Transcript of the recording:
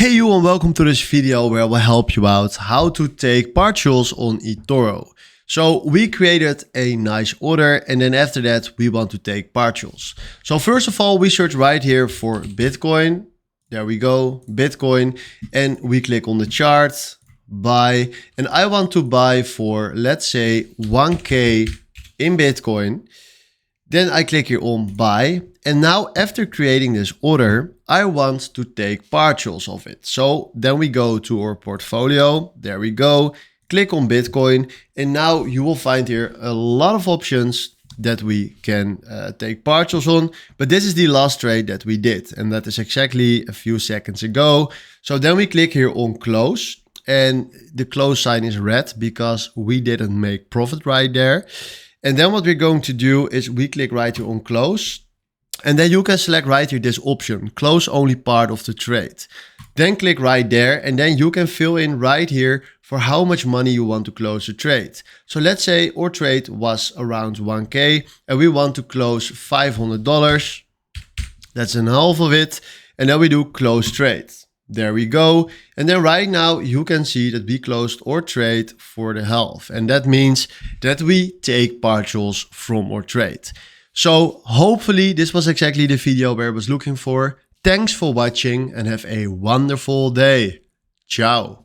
Hey you, and welcome to this video where I will help you out how to take partials on eToro. So we created a nice order and then after that we want to take partials. So first of all we search right here for Bitcoin. There we go, Bitcoin, and we click on the chart, buy, and I want to buy for, let's say, 1k in Bitcoin. Then I click here on buy, and now after creating this order, I want to take partials of it. So then we go to our portfolio, there we go, click on Bitcoin, and now you will find here a lot of options that we can take partials on. But this is the last trade that we did, and that is exactly a few seconds ago. So then we click here on close, and the close sign is red because we didn't make profit right there. And then what we're going to do is we click right here on close, and then you can select right here this option, close only part of the trade. Then click right there, and then you can fill in right here for how much money you want to close the trade. So let's say our trade was around 1k and we want to close $500. That's an half of it. And then we do close trade. There we go. And then right now you can see that we closed our trade for the half. And that means that we take partials from our trade. So hopefully this was exactly the video where I was looking for. Thanks for watching and have a wonderful day. Ciao.